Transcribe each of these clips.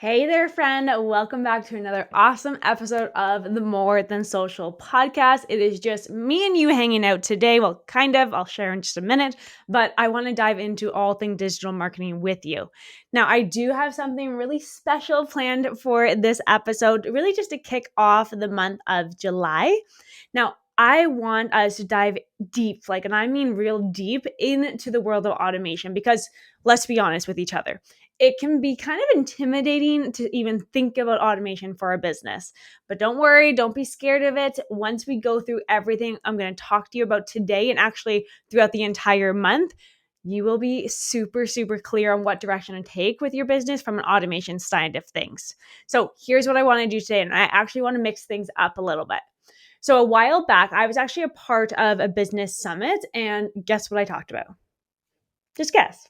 Hey there, friend. Welcome back to another awesome episode of the More Than Social podcast. It is just me and you hanging out today. Well, kind of. I'll share in just a minute, but I want to dive into all things digital marketing with you. Now, I do have something really special planned for this episode, really just to kick off the month of July. Now, I want us to dive deep, and I mean real deep, into the world of automation because let's be honest with each other. It can be kind of intimidating to even think about automation for a business. But don't worry, don't be scared of it. Once we go through everything I'm going to talk to you about today and actually throughout the entire month, you will be super, super clear on what direction to take with your business from an automation side of things. So here's what I want to do today. And I actually want to mix things up a little bit. So a while back, I was actually a part of a business summit. And guess what I talked about? Just guess.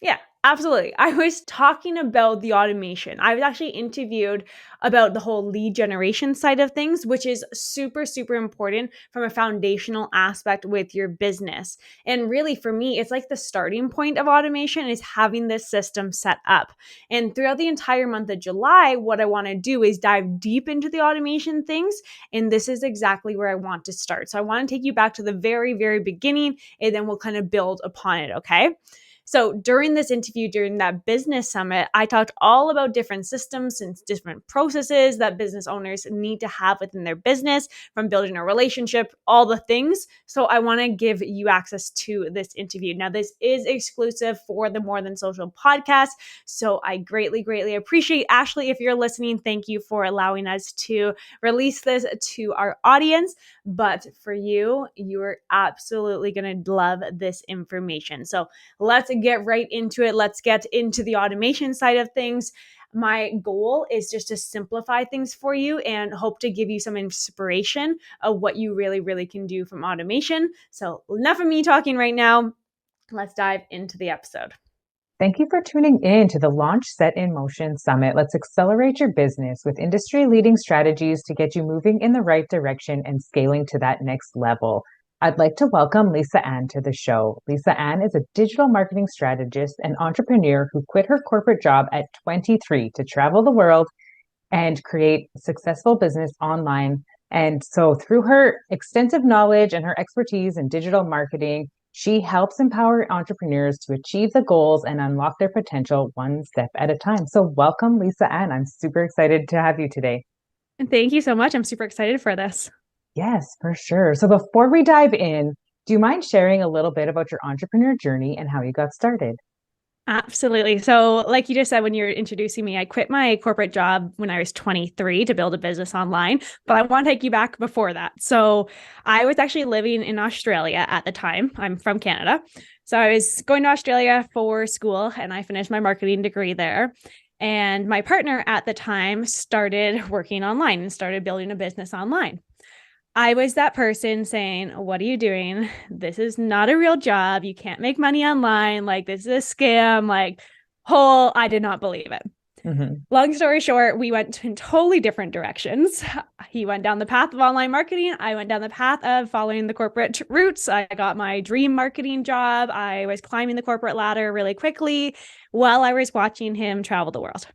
Yeah, absolutely. I was talking about the automation. I was actually interviewed about the whole lead generation side of things, which is super, super important from a foundational aspect with your business. And really, for me, it's like the starting point of automation is having this system set up. And throughout the entire month of July, what I want to do is dive deep into the automation things. And this is exactly where I want to start. So I want to take you back to the very, very beginning, and then we'll kind of build upon it, okay? So during this interview, during that business summit, I talked all about different systems and different processes that business owners need to have within their business, from building a relationship, all the things. So I want to give you access to this interview. Now, this is exclusive for the More Than Social podcast. So I greatly, greatly appreciate, Ashley, if you're listening, thank you for allowing us to release this to our audience. But for you, you're absolutely going to love this information. So let's get right into it. Let's get into the automation side of things. My goal is just to simplify things for you and hope to give you some inspiration of what you really, really can do from automation. So enough of me talking right now. Let's dive into the episode. Thank you for tuning in to the Launch Set in Motion Summit. Let's accelerate your business with industry-leading strategies to get you moving in the right direction and scaling to that next level. I'd like to welcome Lisa Ann to the show. Lisa Ann is a digital marketing strategist and entrepreneur who quit her corporate job at 23 to travel the world and create a successful business online. And so through her extensive knowledge and her expertise in digital marketing, she helps empower entrepreneurs to achieve the goals and unlock their potential one step at a time. So welcome, Lisa Ann. I'm super excited to have you today. And thank you so much. I'm super excited for this. Yes, for sure. So before we dive in, do you mind sharing a little bit about your entrepreneur journey and how you got started? Absolutely. So, like you just said when you're introducing me, I quit my corporate job when I was 23 to build a business online, but I want to take you back before that. So, I was actually living in Australia at the time. I'm from Canada. So, I was going to Australia for school and I finished my marketing degree there. And my partner at the time started working online and started building a business online. I was that person saying, what are you doing? This is not a real job. You can't make money online. This is a scam. I did not believe it. Mm-hmm. Long story short, we went in totally different directions. He went down the path of online marketing. I went down the path of following the corporate roots. I got my dream marketing job. I was climbing the corporate ladder really quickly while I was watching him travel the world.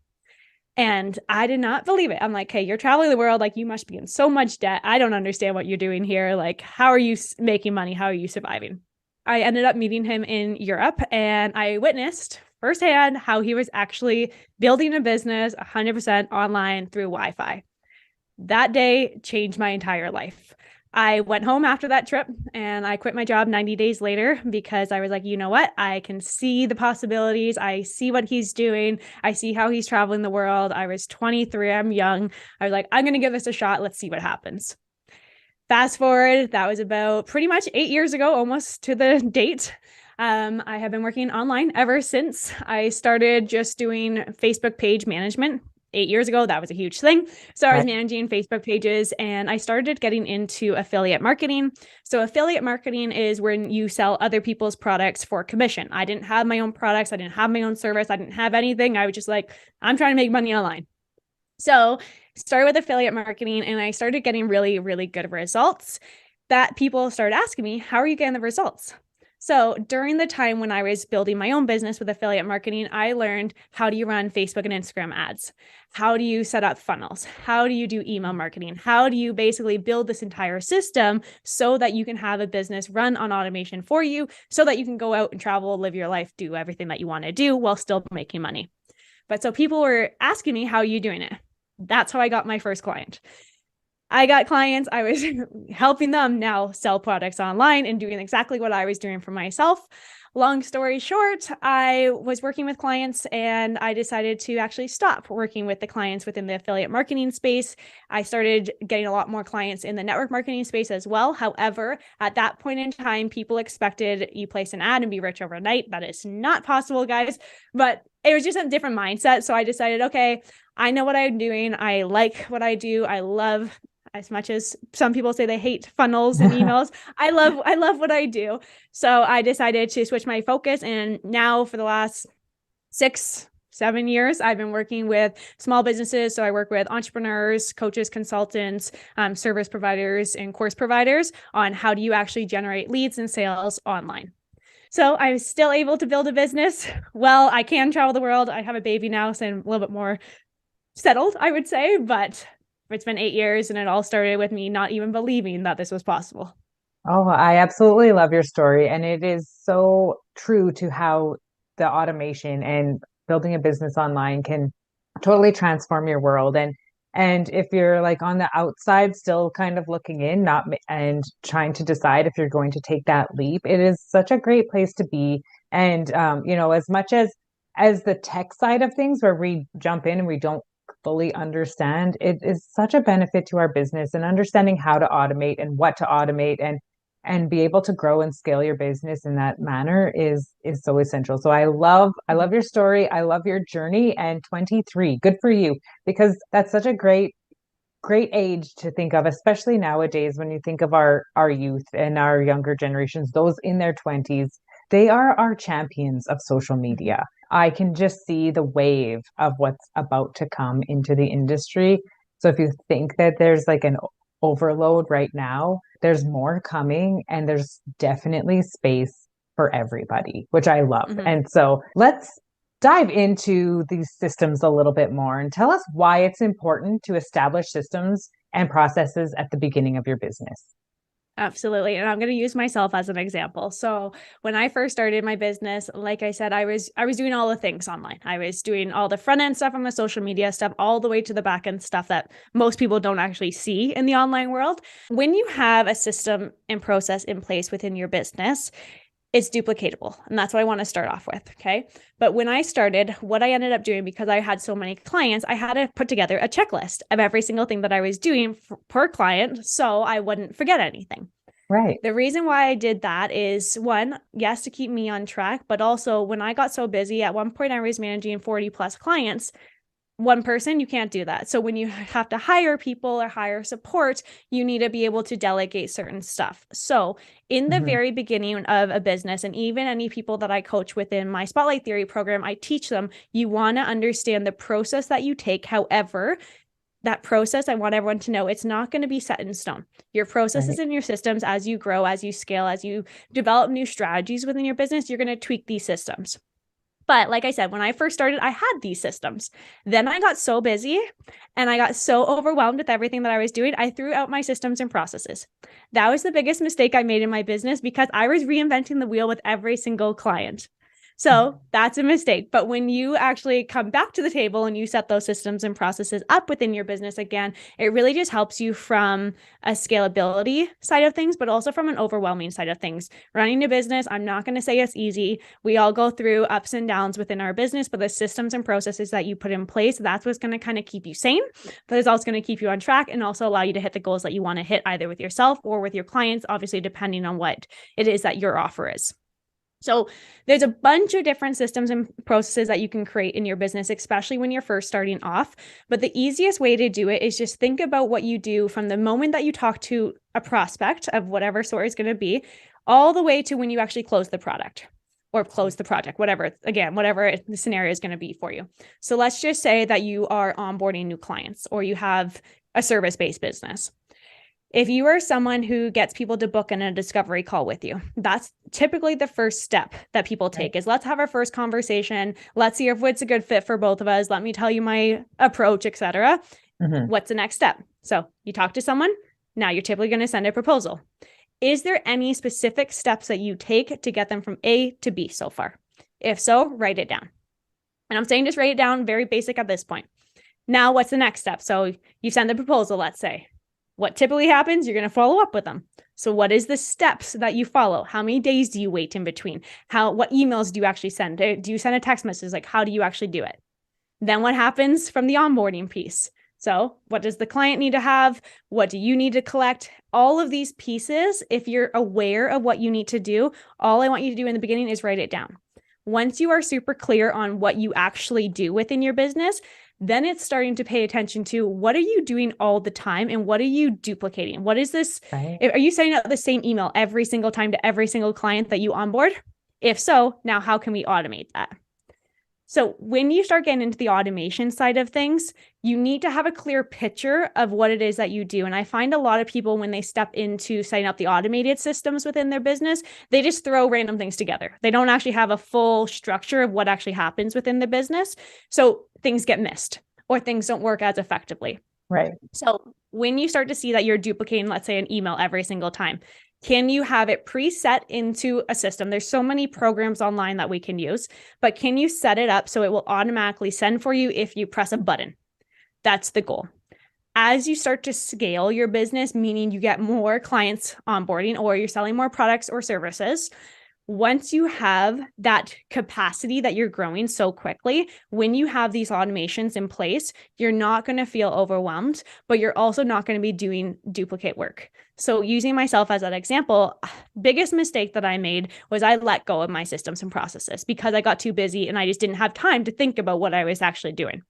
And I did not believe it. I'm like, hey, you're traveling the world. You must be in so much debt. I don't understand what you're doing here. How are you making money? How are you surviving? I ended up meeting him in Europe and I witnessed firsthand how he was actually building a business 100% online through Wi-Fi. That day changed my entire life. I went home after that trip and I quit my job 90 days later because I was like, you know what? I can see the possibilities. I see what he's doing. I see how he's traveling the world. I was 23. I'm young. I was like, I'm going to give this a shot. Let's see what happens. Fast forward, that was about pretty much 8 years ago, almost to the date. I have been working online ever since. I started just doing Facebook page management 8 years ago. That was a huge thing. So I was managing Facebook pages and I started getting into affiliate marketing. So affiliate marketing is when you sell other people's products for commission. I didn't have my own products. I didn't have my own service. I didn't have anything. I was just like, I'm trying to make money online. So started with affiliate marketing and I started getting really, really good results that people started asking me, how are you getting the results? So during the time when I was building my own business with affiliate marketing, I learned how do you run Facebook and Instagram ads? How do you set up funnels? How do you do email marketing? How do you basically build this entire system so that you can have a business run on automation for you so that you can go out and travel, live your life, do everything that you want to do while still making money? But so people were asking me, how are you doing it? That's how I got my first client. I got clients. I was helping them now sell products online and doing exactly what I was doing for myself. Long story short, I was working with clients and I decided to actually stop working with the clients within the affiliate marketing space. I started getting a lot more clients in the network marketing space as well. However, at that point in time, people expected you place an ad and be rich overnight. That is not possible, guys. But it was just a different mindset. So I decided, okay, I know what I'm doing. I like what I do. I love, as much as some people say they hate funnels and emails, I love what I do. So I decided to switch my focus. And now for the last 6-7 years, I've been working with small businesses. So I work with entrepreneurs, coaches, consultants, service providers, and course providers on how do you actually generate leads and sales online. So I'm still able to build a business. Well, I can travel the world. I have a baby now, so I'm a little bit more settled, I would say, but it's been 8 years and it all started with me not even believing that this was possible. Oh, I absolutely love your story. And it is so true to how the automation and building a business online can totally transform your world. And if you're like on the outside, still kind of looking in, not and trying to decide if you're going to take that leap, it is such a great place to be. And as much as the tech side of things where we jump in and we don't fully understand, it is such a benefit to our business and understanding how to automate and what to automate and be able to grow and scale your business in that manner is so essential. So I love your story. I love your journey, and 23, good for you, because that's such a great age to think of, especially nowadays when you think of our youth and our younger generations, those in their 20s, they are our champions of social media. I can just see the wave of what's about to come into the industry. So if you think that there's like an overload right now, there's more coming, and there's definitely space for everybody, which I love. Mm-hmm. And so let's dive into these systems a little bit more and tell us why it's important to establish systems and processes at the beginning of your business. Absolutely. And I'm going to use myself as an example. So when I first started my business, like I said, I was doing all the things online. I was doing all the front end stuff on the social media stuff, all the way to the back end stuff that most people don't actually see in the online world. When you have a system and process in place within your business, it's duplicatable. And that's what I want to start off with. Okay. But when I started, what I ended up doing, because I had so many clients, I had to put together a checklist of every single thing that I was doing per client so I wouldn't forget anything. Right. The reason why I did that is, one, yes, to keep me on track, but also when I got so busy, at one point I was managing 40 plus clients. One person, you can't do that. So when you have to hire people or hire support, you need to be able to delegate certain stuff. So in the Mm-hmm. very beginning of a business, and even any people that I coach within my Spotlight Theory program, I teach them, you want to understand the process that you take. However, that process, I want everyone to know, it's not going to be set in stone. Your processes Right. and your systems, as you grow, as you scale, as you develop new strategies within your business, you're going to tweak these systems. But like I said, when I first started, I had these systems. Then I got so busy and I got so overwhelmed with everything that I was doing, I threw out my systems and processes. That was the biggest mistake I made in my business because I was reinventing the wheel with every single client. So that's a mistake. But when you actually come back to the table and you set those systems and processes up within your business again, it really just helps you from a scalability side of things, but also from an overwhelming side of things. Running a business, I'm not going to say it's easy. We all go through ups and downs within our business, but the systems and processes that you put in place, that's what's going to kind of keep you sane, but it's also going to keep you on track and also allow you to hit the goals that you want to hit either with yourself or with your clients, obviously, depending on what it is that your offer is. So there's a bunch of different systems and processes that you can create in your business, especially when you're first starting off. But the easiest way to do it is just think about what you do from the moment that you talk to a prospect of whatever sort it's going to be, all the way to when you actually close the product or close the project, whatever the scenario is going to be for you. So let's just say that you are onboarding new clients or you have a service-based business. If you are someone who gets people to book in a discovery call with you, that's typically the first step that people Right. take is let's have our first conversation. Let's see if it's a good fit for both of us. Let me tell you my approach, etc. Hmm. What's the next step? So you talk to someone. Now you're typically going to send a proposal. Is there any specific steps that you take to get them from A to B so far? If so, write it down. And I'm saying just write it down, very basic at this point. Now, what's the next step? So you send the proposal, let's say. What typically happens, you're going to follow up with them. So what is the steps that you follow? How many days do you wait in between? What emails do you actually send? Do you send a text message? Like, how do you actually do it? Then what happens from the onboarding piece? So what does the client need to have? What do you need to collect? All of these pieces, if you're aware of what you need to do, all I want you to do in the beginning is write it down. Once you are super clear on what you actually do within your business, then it's starting to pay attention to what are you doing all the time and what are you duplicating? What is this? Right. Are you sending out the same email every single time to every single client that you onboard? If so, now how can we automate that? So when you start getting into the automation side of things, you need to have a clear picture of what it is that you do. And I find a lot of people when they step into setting up the automated systems within their business, they just throw random things together. They don't actually have a full structure of what actually happens within the business. So things get missed or things don't work as effectively. Right. So when you start to see that you're duplicating, let's say, an email every single time, can you have it preset into a system? There's so many programs online that we can use, but can you set it up so it will automatically send for you if you press a button? That's the goal. As you start to scale your business, meaning you get more clients onboarding or you're selling more products or services, once you have that capacity that you're growing so quickly, when you have these automations in place, you're not going to feel overwhelmed, but you're also not going to be doing duplicate work. So using myself as that example, biggest mistake that I made was I let go of my systems and processes because I got too busy and I just didn't have time to think about what I was actually doing.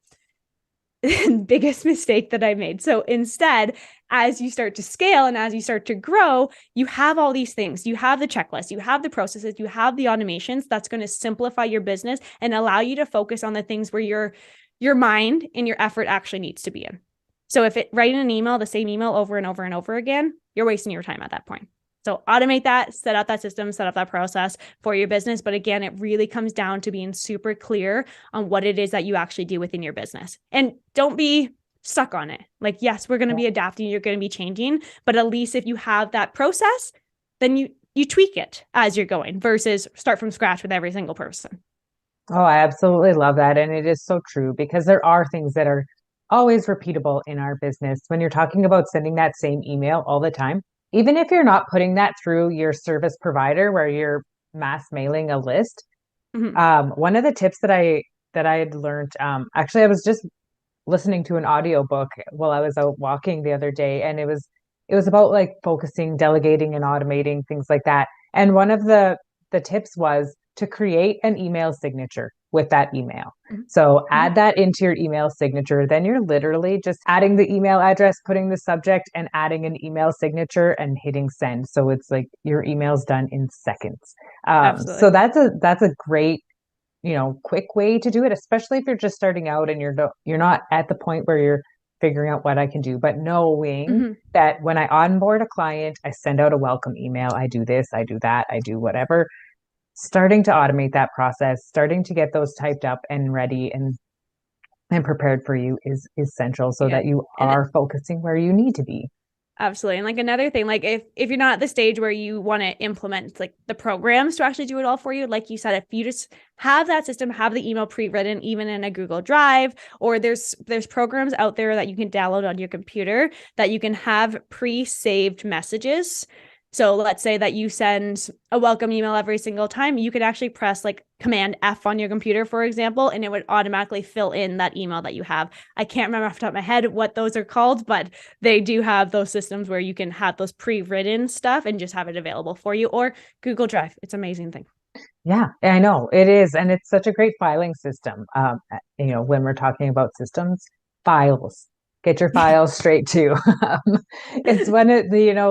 Biggest mistake that I made. So instead, as you start to scale and as you start to grow, you have all these things. You have the checklist, you have the processes, you have the automations that's going to simplify your business and allow you to focus on the things where your mind and your effort actually needs to be in. So if writing an email, the same email over and over and over again, you're wasting your time at that point. So automate that, set up that system, set up that process for your business. But again, it really comes down to being super clear on what it is that you actually do within your business. And don't be stuck on it. Like, yes, we're going to be adapting, you're going to be changing, but at least if you have that process, then you tweak it as you're going versus start from scratch with every single person. Oh, I absolutely love that. And it is so true because there are things that are always repeatable in our business. When you're talking about sending that same email all the time, even if you're not putting that through your service provider where you're mass mailing a list, Mm-hmm. one of the tips that I had learned, actually, I was just listening to an audiobook while I was out walking the other day, and it was about like focusing, delegating, and automating things like that. And one of the tips was to create an email signature with that email. So Mm-hmm. add that into your email signature. Then you're literally just adding the email address, putting the subject, and adding an email signature and hitting send. So it's like your email's done in seconds. So Absolutely. that's a great quick way to do it, especially if you're just starting out and you're not at the point where you're figuring out what I can do, but knowing Mm-hmm. that when I onboard a client, I send out a welcome email, I do this, I do that, I do whatever. Starting to automate that process, starting to get those typed up and ready and prepared for you is essential so Yeah. that you And are focusing where you need to be. absolutely. And like another thing, like if you're not at the stage where you want to implement like the programs to actually do it all for you, like you said, if you just have that system, have the email pre-written even in a Google Drive, or there's programs out there that you can download on your computer that you can have pre-saved messages. So let's say that you send a welcome email every single time, you could actually press like Command F on your computer, for example, and it would automatically fill in that email that you have. I can't remember off the top of my head what those are called, but they do have those systems where you can have those pre-written stuff and just have it available for you, or Google Drive. It's an amazing thing. Yeah, I know it is. And it's such a great filing system. When we're talking about systems, files, get your files straight too. It's when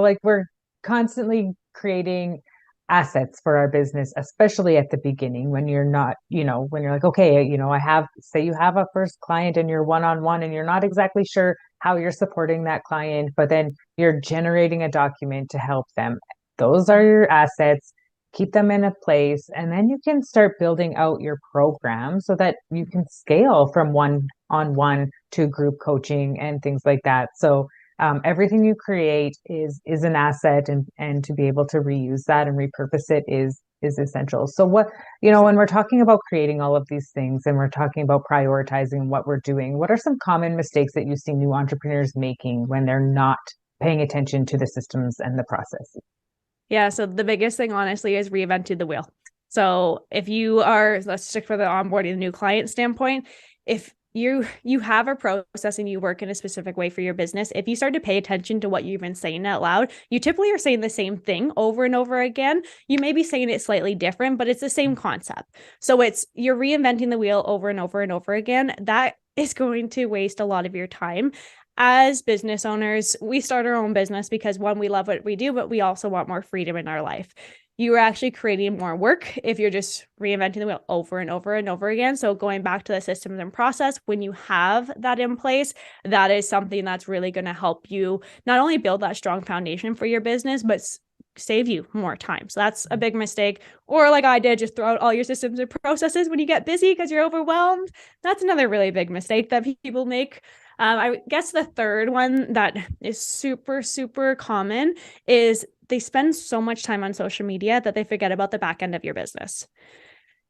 like we're constantly creating assets for our business, especially at the beginning when you're not, when you're like, okay, I have, say you have a first client and you're one-on-one and you're not exactly sure how you're supporting that client, but then you're generating a document to help them. Those are your assets. Keep them in a place, and then you can start building out your program so that you can scale from one-on-one to group coaching and things like that. So everything you create is an asset, and to be able to reuse that and repurpose it is essential. So when we're talking about creating all of these things and we're talking about prioritizing what we're doing, what are some common mistakes that you see new entrepreneurs making when they're not paying attention to the systems and the process? Yeah, so the biggest thing, honestly, is reinventing the wheel. So if you are, let's stick for the onboarding the new client standpoint, if you have a process and you work in a specific way for your business, if you start to pay attention to what you've been saying out loud, you typically are saying the same thing over and over again. You may be saying it slightly different, but it's the same concept. So you're reinventing the wheel over and over and over again. That is going to waste a lot of your time. As business owners, we start our own business because one, we love what we do, but we also want more freedom in our life. You are actually creating more work if you're just reinventing the wheel over and over and over again. So going back to the systems and process, when you have that in place, that is something that's really going to help you not only build that strong foundation for your business, but save you more time. So that's a big mistake. Or like I did, just throw out all your systems and processes when you get busy because you're overwhelmed. That's another really big mistake that people make. I guess the third one that is super, super common is they spend so much time on social media that they forget about the back end of your business.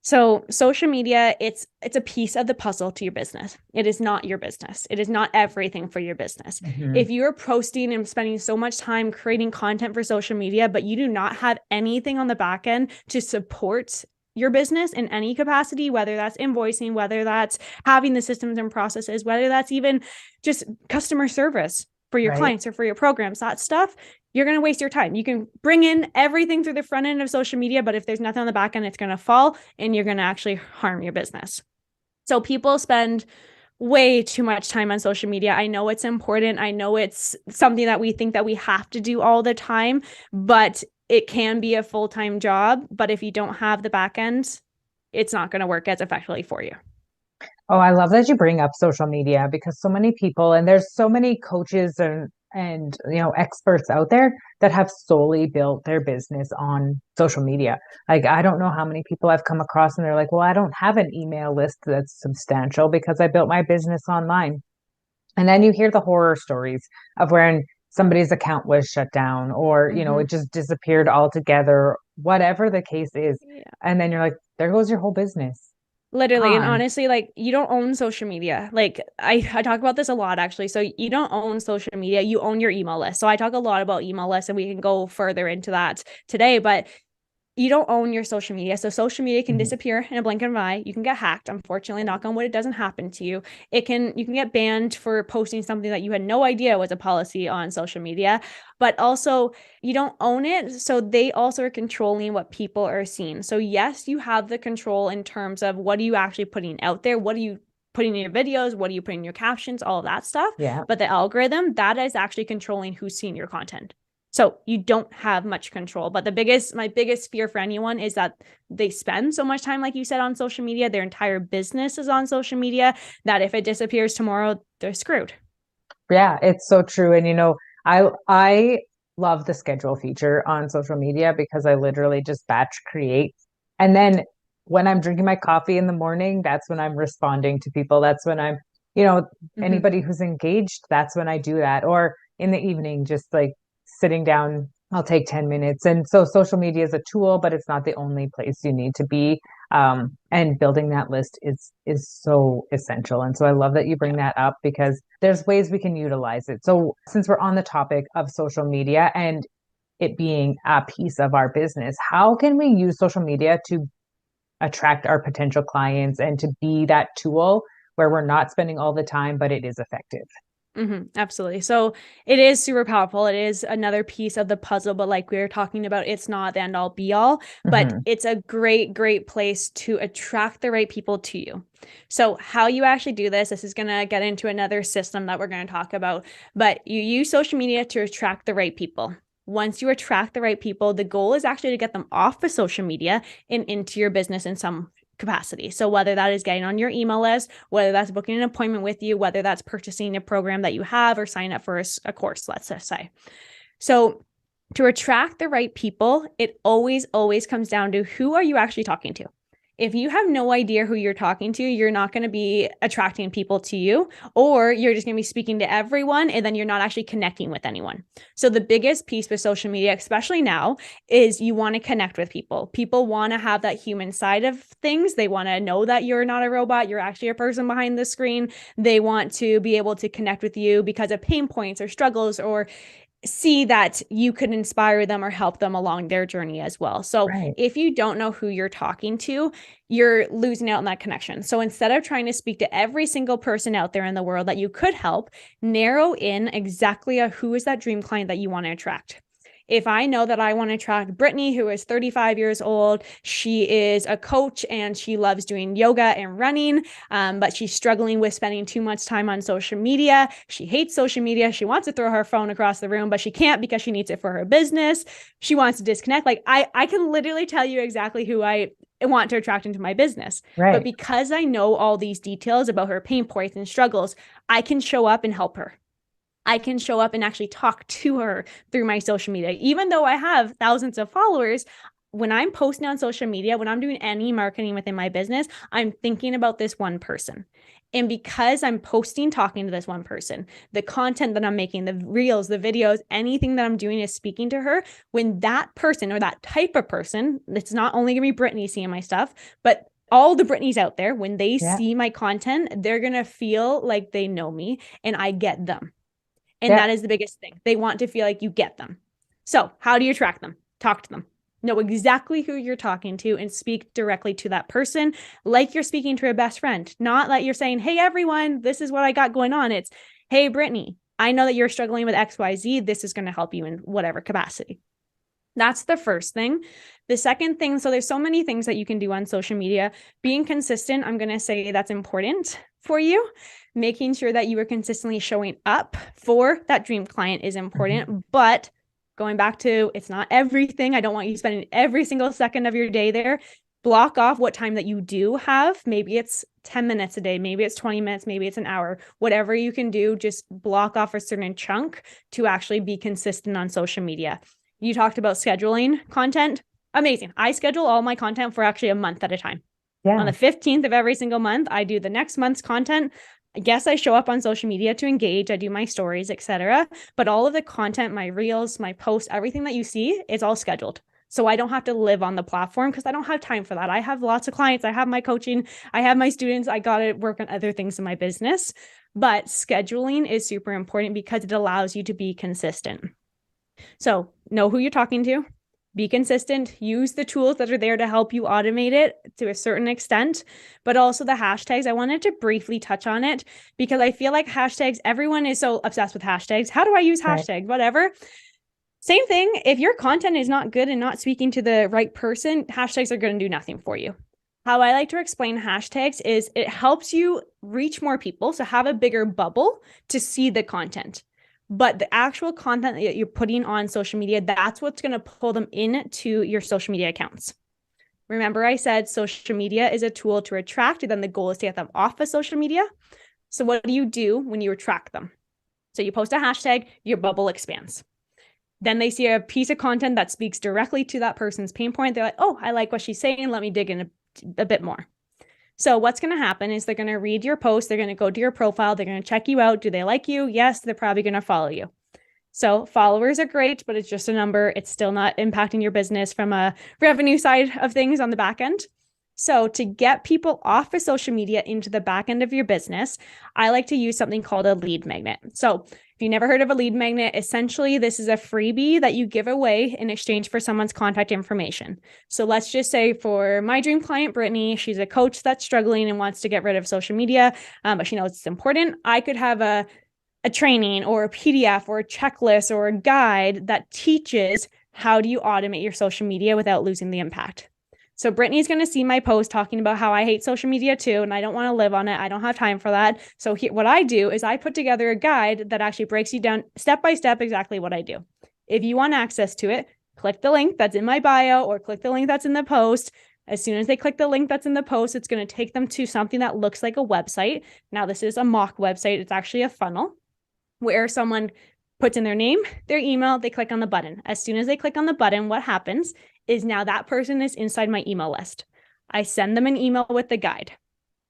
So social media, it's a piece of the puzzle to your business. It is not your business. It is not everything for your business. Mm-hmm. If you're posting and spending so much time creating content for social media, but you do not have anything on the back end to support your business in any capacity, whether that's invoicing, whether that's having the systems and processes, whether that's even just customer service for your clients or for your programs, that stuff, you're going to waste your time. You can bring in everything through the front end of social media, but if there's nothing on the back end, it's going to fall and you're going to actually harm your business. So people spend way too much time on social media. I know it's important. I know it's something that we think that we have to do all the time, but it can be a full-time job. But if you don't have the back end, it's not going to work as effectively for you. Oh, I love that you bring up social media because so many people, and there's so many coaches and experts out there that have solely built their business on social media. Like I don't know how many people I've come across and they're like, "Well, I don't have an email list that's substantial because I built my business online." And then you hear the horror stories of when somebody's account was shut down or, it just disappeared altogether, whatever the case is. Yeah. And then you're like, there goes your whole business. Literally. And Gone. honestly, like you don't own social media. Like I talk about this a lot actually. So you don't own social media, you own your email list. So I talk a lot about email lists and we can go further into that today, but you don't own your social media. So social media can disappear in a blink of an eye. You can get hacked. Unfortunately, knock on wood, it doesn't happen to you. You can get banned for posting something that you had no idea was a policy on social media, but also you don't own it. So they also are controlling what people are seeing. So yes, you have the control in terms of what are you actually putting out there? What are you putting in your videos? What are you putting in your captions? All of that stuff. Yeah. But the algorithm, that is actually controlling who's seeing your content. So you don't have much control. But my biggest fear for anyone is that they spend so much time, like you said, on social media, their entire business is on social media, that if it disappears tomorrow, they're screwed. Yeah, it's so true. And I love the schedule feature on social media because I literally just batch create. And then when I'm drinking my coffee in the morning, that's when I'm responding to people. That's when I'm, anybody who's engaged, that's when I do that. Or in the evening, just like sitting down, I'll take 10 minutes. And so social media is a tool, but it's not the only place you need to be. And building that list is so essential. And so I love that you bring that up because there's ways we can utilize it. So since we're on the topic of social media and it being a piece of our business, how can we use social media to attract our potential clients and to be that tool where we're not spending all the time, but it is effective? Absolutely. So it is super powerful. It is another piece of the puzzle, but like we were talking about, it's not the end all be all, but it's a great, great place to attract the right people to you. So how you actually do this is going to get into another system that we're going to talk about, but you use social media to attract the right people. Once you attract the right people, the goal is actually to get them off of social media and into your business in some capacity. So whether that is getting on your email list, whether that's booking an appointment with you, whether that's purchasing a program that you have or signing up for a course, let's just say. So to attract the right people, it always comes down to who are you actually talking to? If you have no idea who you're talking to, you're not going to be attracting people to you, or you're just going to be speaking to everyone and then you're not actually connecting with anyone. So the biggest piece with social media, especially now, is you want to connect with people. People want to have that human side of things. They want to know that you're not a robot. You're actually a person behind the screen. They want to be able to connect with you because of pain points or struggles, or see that you could inspire them or help them along their journey as well. So if you don't know who you're talking to, you're losing out on that connection. So instead of trying to speak to every single person out there in the world that you could help, narrow in exactly who is that dream client that you want to attract. If I know that I want to attract Brittany, who is 35 years old, she is a coach and she loves doing yoga and running, but she's struggling with spending too much time on social media. She hates social media. She wants to throw her phone across the room, but she can't because she needs it for her business. She wants to disconnect. Like I can literally tell you exactly who I want to attract into my business. But because I know all these details about her pain points and struggles, I can show up and help her. I can show up and actually talk to her through my social media. Even though I have thousands of followers, when I'm posting on social media, when I'm doing any marketing within my business, I'm thinking about this one person. And because I'm posting, talking to this one person, the content that I'm making, the reels, the videos, anything that I'm doing is speaking to her. When that person or that type of person, it's not only going to be Brittany seeing my stuff, but all the Brittany's out there, when they see my content, they're going to feel like they know me and I get them. And that is the biggest thing. They want to feel like you get them. So how do you attract them? Talk to them. Know exactly who you're talking to and speak directly to that person like you're speaking to a best friend. Not like you're saying, hey, everyone, this is what I got going on. It's, hey, Brittany, I know that you're struggling with XYZ. This is going to help you in whatever capacity. That's the first thing. The second thing, so there's so many things that you can do on social media. Being consistent, I'm going to say that's important for you. Making sure that you are consistently showing up for that dream client is important. But going back to, it's not everything. I don't want you spending every single second of your day there. Block off what time that you do have. Maybe it's 10 minutes a day. Maybe it's 20 minutes. Maybe it's an hour. Whatever you can do, just block off a certain chunk to actually be consistent on social media. You talked about scheduling content. Amazing. I schedule all my content for actually a month at a time. On the 15th of every single month, I do the next month's content. I guess I show up on social media to engage. I do my stories, etc. But all of the content, my reels, my posts, everything that you see is all scheduled. So I don't have to live on the platform because I don't have time for that. I have lots of clients. I have my coaching. I have my students. I got to work on other things in my business. But scheduling is super important because it allows you to be consistent. So know who you're talking to. Be consistent, use the tools that are there to help you automate it to a certain extent, but also the hashtags. I wanted to briefly touch on it because I feel like hashtags, everyone is so obsessed with hashtags. How do I use hashtags? Whatever. Same thing. If your content is not good and not speaking to the right person, hashtags are going to do nothing for you. How I like to explain hashtags is it helps you reach more people, so have a bigger bubble to see the content. But the actual content that you're putting on social media, that's what's going to pull them into your social media accounts. Remember, I said social media is a tool to attract, and then the goal is to get them off of social media. So what do you do when you attract them? So you post a hashtag, your bubble expands. Then they see a piece of content that speaks directly to that person's pain point. They're like, oh, I like what she's saying. Let me dig in a bit more. So what's going to happen is they're going to read your post. They're going to go to your profile. They're going to check you out. Do they like you? Yes, they're probably going to follow you. So followers are great, but it's just a number. It's still not impacting your business from a revenue side of things on the back end. So to get people off of social media into the back end of your business, I like to use something called a lead magnet. So if you never heard of a lead magnet, essentially this is a freebie that you give away in exchange for someone's contact information. So let's just say for my dream client, Brittany, she's a coach that's struggling and wants to get rid of social media, but she knows it's important. I could have a training or a PDF or a checklist or a guide that teaches how do you automate your social media without losing the impact. So Brittany's going to see my post talking about how I hate social media too, and I don't want to live on it. I don't have time for that. So what I do is I put together a guide that actually breaks you down step by step exactly what I do. If you want access to it, click the link that's in my bio or click the link that's in the post. As soon as they click the link that's in the post, it's going to take them to something that looks like a website. Now, this is a mock website. It's actually a funnel where someone puts in their name, their email, they click on the button. As soon as they click on the button, what happens is now that person is inside my email list. I send them an email with the guide.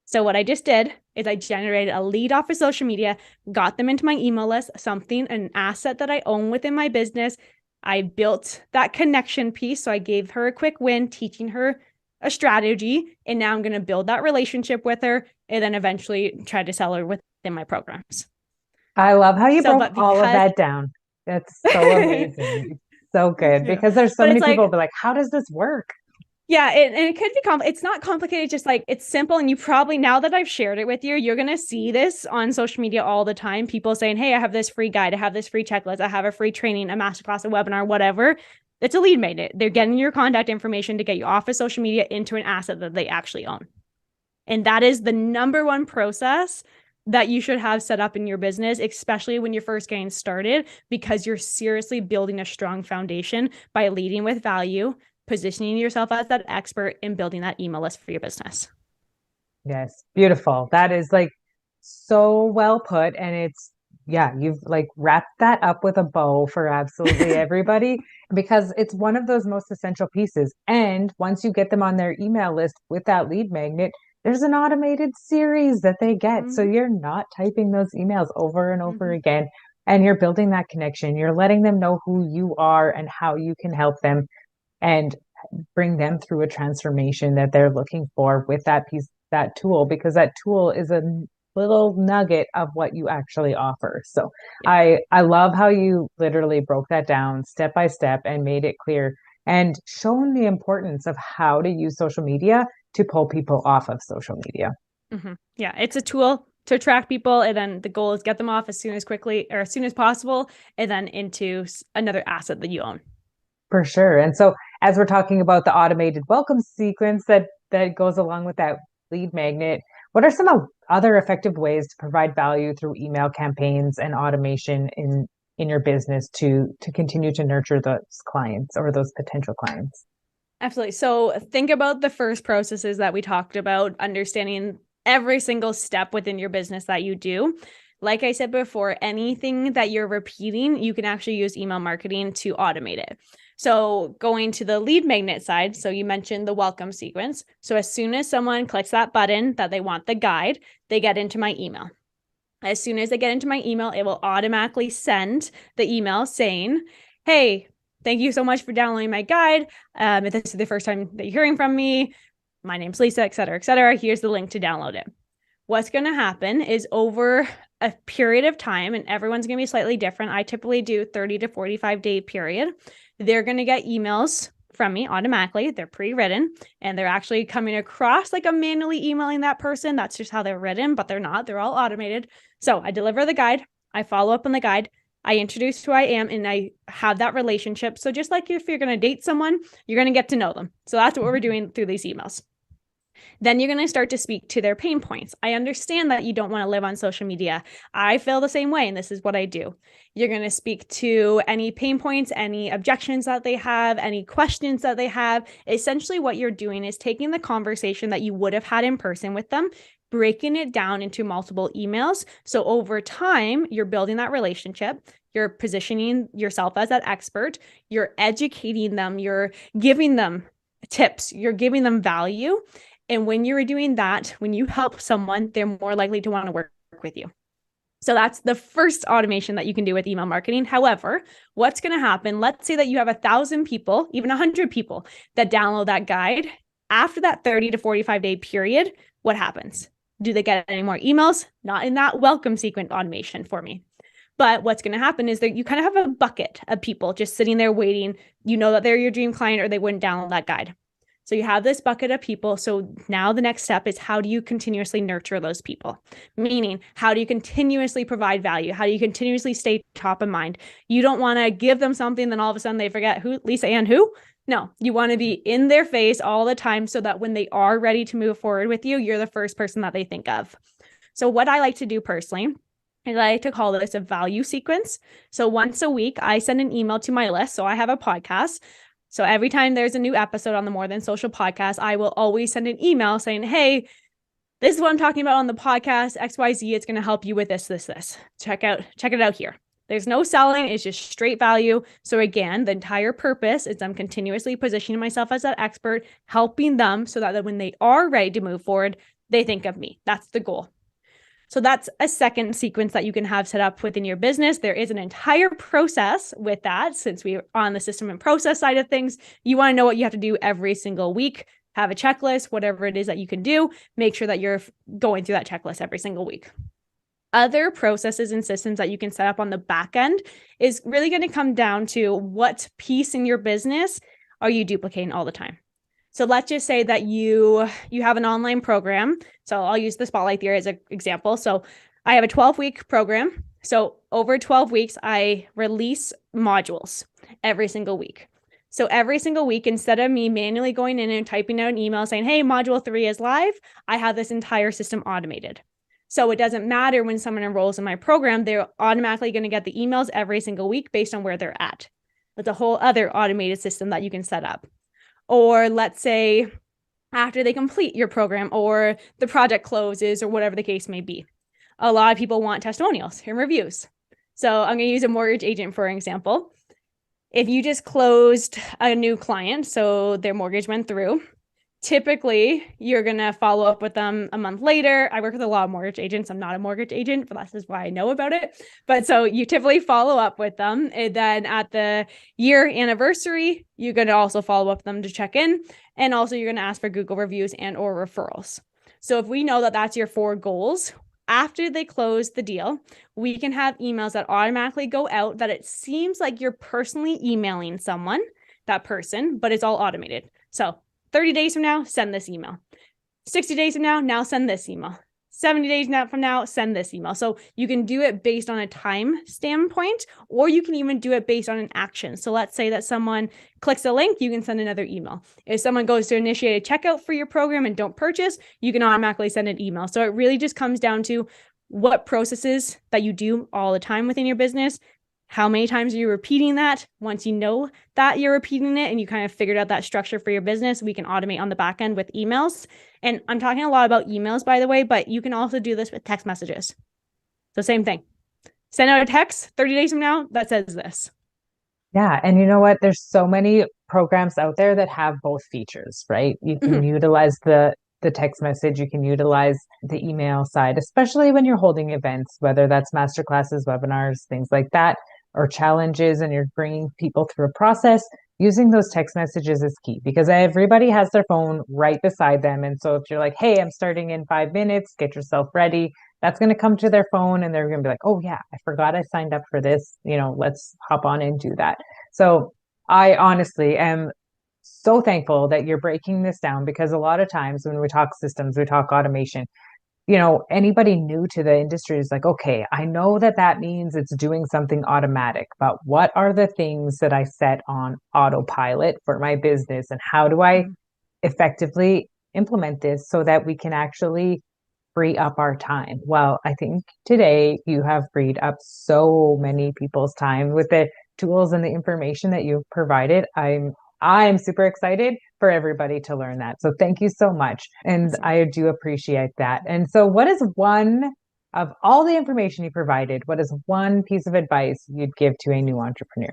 So what I just did is I generated a lead off of social media, got them into my email list, an asset that I own within my business. I built that connection piece. So I gave her a quick win, teaching her a strategy. And now I'm going to build that relationship with her and then eventually try to sell her within my programs. I love how you So, broke but all of because, that down. That's so amazing. So good yeah, because there's so but many it's people like, be like, how does this work? yeah, and it could be it's not complicated, just like it's simple. And you probably, now that I've shared it with you, you're going to see this on social media all the time. People saying, hey, I have this free guide, I have this free checklist, I have a free training, a masterclass, a webinar, whatever. It's a lead magnet. They're getting your contact information to get you off of social media into an asset that they actually own. And that is the number one process that you should have set up in your business, especially when you're first getting started, because you're seriously building a strong foundation by leading with value, positioning yourself as that expert, and building that email list for your business. Yes, beautiful. That is like so well put. And it's, yeah, you've like wrapped that up with a bow for absolutely everybody because it's one of those most essential pieces. And once you get them on their email list with that lead magnet, there's an automated series that they get. So Mm-hmm. you're not typing those emails over and over Mm-hmm. again. And you're building that connection. You're letting them know who you are and how you can help them and bring them through a transformation that they're looking for with that piece, that tool, because that tool is a little nugget of what you actually offer. So Yep. I love how you literally broke that down step by step and made it clear and shown the importance of how to use social media to pull people off of social media. Mm-hmm. Yeah, it's a tool to attract people, and then the goal is get them off as soon as possible, and then into another asset that you own. For sure. And so as we're talking about the automated welcome sequence that goes along with that lead magnet, what are some other effective ways to provide value through email campaigns and automation in your business to continue to nurture those clients or those potential clients? Absolutely. So think about the first processes that we talked about, understanding every single step within your business that you do. Like I said before, anything that you're repeating, you can actually use email marketing to automate it. So going to the lead magnet side, so you mentioned the welcome sequence. So as soon as someone clicks that button that they want the guide, they get into my email. As soon as they get into my email, it will automatically send the email saying, hey, thank you so much for downloading my guide. If this is the first time that you're hearing from me, my name's Lisa, et cetera, et cetera. Here's the link to download it. What's going to happen is over a period of time, and everyone's going to be slightly different. I typically do 30 to 45-day period. They're going to get emails from me automatically. They're pre-written and they're actually coming across like I'm manually emailing that person. That's just how they're written, but they're not. They're all automated. So I deliver the guide. I follow up on the guide. I introduce who I am and I have that relationship. So just like if you're going to date someone, you're going to get to know them. So that's what we're doing through these emails. Then you're going to start to speak to their pain points. I understand that you don't want to live on social media. I feel the same way, and this is what I do. You're going to speak to any pain points, any objections that they have, any questions that they have. Essentially, what you're doing is taking the conversation that you would have had in person with them, breaking it down into multiple emails. So over time, you're building that relationship. You're positioning yourself as that expert. You're educating them. You're giving them tips. You're giving them value. And when you're doing that, when you help someone, they're more likely to want to work with you. So that's the first automation that you can do with email marketing. However, what's going to happen? Let's say that you have 1,000 people, even 100 people that download that guide. After that 30 to 45-day period, what happens? Do they get any more emails? Not in that welcome sequence automation for me. But what's going to happen is that you kind of have a bucket of people just sitting there waiting. You know that they're your dream client or they wouldn't download that guide. So you have this bucket of people. So now the next step is how do you continuously nurture those people? Meaning, how do you continuously provide value? How do you continuously stay top of mind? You don't want to give them something, then all of a sudden they forget who, Lisa Ann, who? No, you want to be in their face all the time so that when they are ready to move forward with you, you're the first person that they think of. So what I like to do personally is I like to call this a value sequence. So once a week, I send an email to my list. So I have a podcast. So every time there's a new episode on the More Than Social podcast, I will always send an email saying, hey, this is what I'm talking about on the podcast, XYZ. It's going to help you with this. Check it out here. There's no selling. It's just straight value. So again, the entire purpose is I'm continuously positioning myself as that expert, helping them so that when they are ready to move forward, they think of me. That's the goal. So that's a second sequence that you can have set up within your business. There is an entire process with that. Since we're on the system and process side of things, you want to know what you have to do every single week. Have a checklist, whatever it is that you can do. Make sure that you're going through that checklist every single week. Other processes and systems that you can set up on the back end is really going to come down to what piece in your business are you duplicating all the time. So let's just say that you have an online program. So I'll use the Spotlight Theory as an example. So I have a 12-week program. So over 12 weeks, I release modules every single week. So every single week, instead of me manually going in and typing out an email saying, hey, module 3 is live, I have this entire system automated. So it doesn't matter when someone enrolls in my program, they're automatically going to get the emails every single week based on where they're at. That's a whole other automated system that you can set up. Or let's say after they complete your program or the project closes or whatever the case may be. A lot of people want testimonials and reviews. So I'm going to use a mortgage agent for example. If you just closed a new client, so their mortgage went through, typically you're going to follow up with them a month later. I work with a lot of mortgage agents. I'm not a mortgage agent, but that's just why I know about it. But so you typically follow up with them. And then at the year anniversary, you're going to also follow up with them to check in. And also you're going to ask for Google reviews and or referrals. So if we know that that's your 4 goals, after they close the deal, we can have emails that automatically go out that it seems like you're personally emailing someone, that person, but it's all automated. So 30 days from now, send this email. 60 days from now send this email. 70 days from now, send this email. So you can do it based on a time standpoint, or you can even do it based on an action. So let's say that someone clicks a link, you can send another email. If someone goes to initiate a checkout for your program and don't purchase, you can automatically send an email. So it really just comes down to what processes that you do all the time within your business. How many times are you repeating that? Once you know that you're repeating it and you kind of figured out that structure for your business, we can automate on the back end with emails. And I'm talking a lot about emails, by the way, but you can also do this with text messages. So same thing. Send out a text 30 days from now that says this. Yeah. And you know what? There's so many programs out there that have both features, right? You can utilize the text message, you can utilize the email side, especially when you're holding events, whether that's masterclasses, webinars, things like that, or challenges, and you're bringing people through a process. Using those text messages is key because everybody has their phone right beside them. And so if you're like, hey, I'm starting in 5 minutes, get yourself ready, that's going to come to their phone and they're going to be like, oh yeah, I forgot I signed up for this. Let's hop on and do that. So I honestly am so thankful that you're breaking this down because a lot of times when we talk systems, we talk automation, anybody new to the industry is like, okay, I know that means it's doing something automatic, but what are the things that I set on autopilot for my business and how do I effectively implement this so that we can actually free up our time? Well, I think today you have freed up so many people's time with the tools and the information that you've provided. I'm super excited for everybody to learn that. So thank you so much. And Awesome. I do appreciate that. And so what is one of all the information you provided, what is one piece of advice you'd give to a new entrepreneur?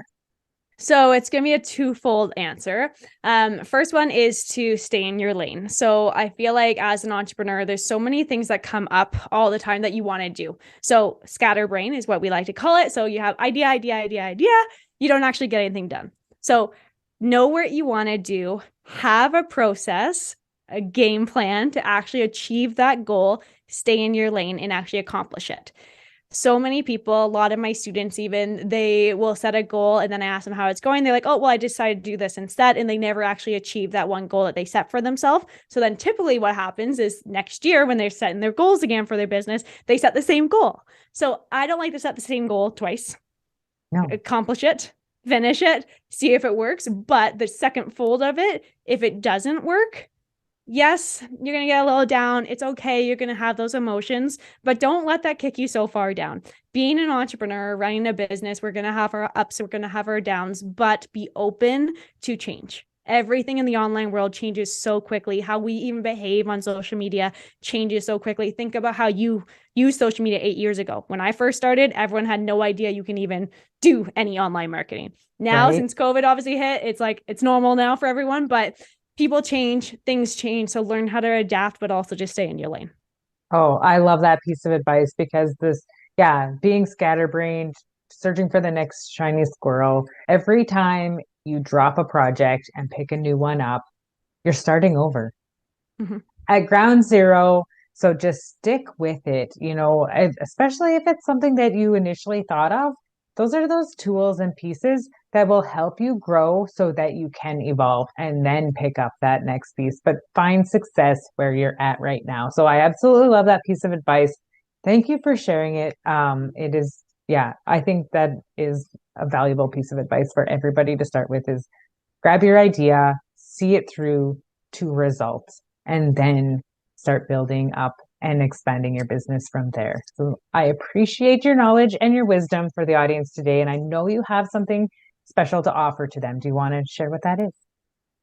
So it's going to be a twofold answer. First one is to stay in your lane. So I feel like as an entrepreneur, there's so many things that come up all the time that you want to do. So scatterbrain is what we like to call it. So you have idea. You don't actually get anything done. So know what you want to do, have a process, a game plan to actually achieve that goal, stay in your lane and actually accomplish it. So many people, a lot of my students even, they will set a goal and then I ask them how it's going. They're like, oh, well, I decided to do this instead. And they never actually achieve that one goal that they set for themselves. So then typically what happens is next year when they're setting their goals again for their business, they set the same goal. So I don't like to set the same goal twice. No. Accomplish it, finish it, see if it works. But the second fold of it, if it doesn't work, Yes, you're going to get a little down. It's okay. You're going to have those emotions, but don't let that kick you so far down. Being an entrepreneur, running a business, we're going to have our ups, we're going to have our downs, but be open to change. Everything in the online world changes so quickly. How we even behave on social media changes so quickly. Think about how you used social media 8 years ago. When I first started, everyone had no idea you can even do any online marketing. Now, Right? since COVID obviously hit, it's like it's normal now for everyone, but people change, things change. So learn how to adapt, but also just stay in your lane. Oh, I love that piece of advice because yeah, being scatterbrained, searching for the next shiny squirrel, every time you drop a project and pick a new one up, you're starting over Mm-hmm. at ground zero. So just stick with it, especially if it's something that you initially thought of. Those are those tools and pieces that will help you grow so that you can evolve and then pick up that next piece, but find success where you're at right now. So I absolutely love that piece of advice. Thank you for sharing it. It is, yeah, I think that is a valuable piece of advice for everybody to start with is grab your idea, see it through to results, and then start building up and expanding your business from there. So I appreciate your knowledge and your wisdom for the audience today. And I know you have something special to offer to them. Do you want to share what that is?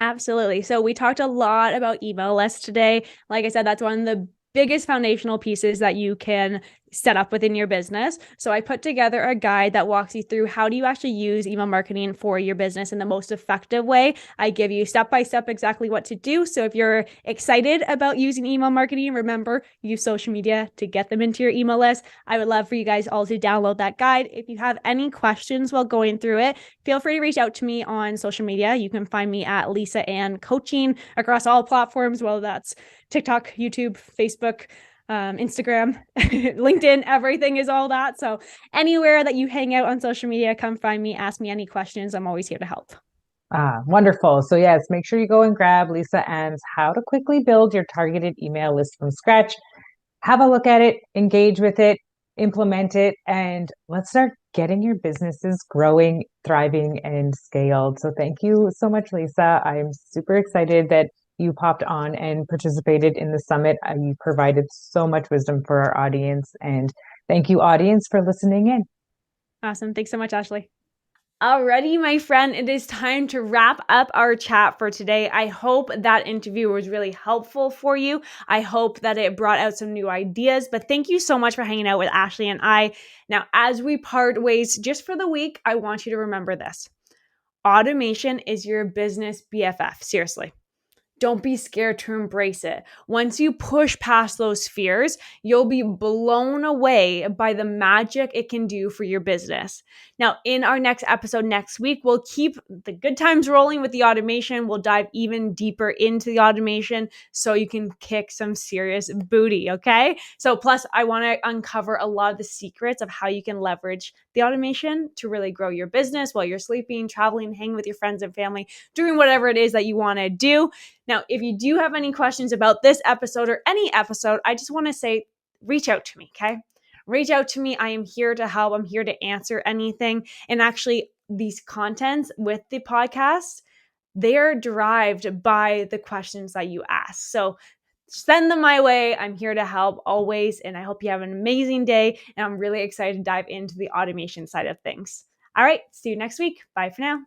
Absolutely. So we talked a lot about email lists today. Like I said, that's one of the biggest foundational pieces that you can set up within your business. So I put together a guide that walks you through how do you actually use email marketing for your business in the most effective way. I give you step by step exactly what to do. So if you're excited about using email marketing, remember use social media to get them into your email list. I would love for you guys all to download that guide. If you have any questions while going through it, feel free to reach out to me on social media. You can find me at Lisa Ann Coaching across all platforms, whether that's TikTok, YouTube, Facebook, Instagram, LinkedIn, everything is all that. So anywhere that you hang out on social media, come find me, ask me any questions. I'm always here to help. Ah, wonderful. So yes, make sure you go and grab Lisa Ann's How to Quickly Build Your Targeted Email List from Scratch. Have a look at it, engage with it, implement it, and let's start getting your businesses growing, thriving, and scaled. So thank you so much, Lisa. I'm super excited that you popped on and participated in the summit. You provided so much wisdom for our audience. And thank you, audience, for listening in. Awesome. Thanks so much, Ashley. Alrighty, my friend, it is time to wrap up our chat for today. I hope that interview was really helpful for you. I hope that it brought out some new ideas, but thank you so much for hanging out with Ashley and I. Now, as we part ways just for the week, I want you to remember this. Automation is your business BFF. Seriously. Don't be scared to embrace it. Once you push past those fears, you'll be blown away by the magic it can do for your business. Now, in our next episode next week, we'll keep the good times rolling with the automation. We'll dive even deeper into the automation so you can kick some serious booty, okay? So, plus, I want to uncover a lot of the secrets of how you can leverage the automation to really grow your business while you're sleeping, traveling, hanging with your friends and family, doing whatever it is that you want to do. Now, if you do have any questions about this episode or any episode, I just want to say, reach out to me, okay? Reach out to me. I am here to help. I'm here to answer anything. And actually, these contents with the podcast, they are derived by the questions that you ask. So send them my way. I'm here to help always. And I hope you have an amazing day. And I'm really excited to dive into the automation side of things. All right, see you next week. Bye for now.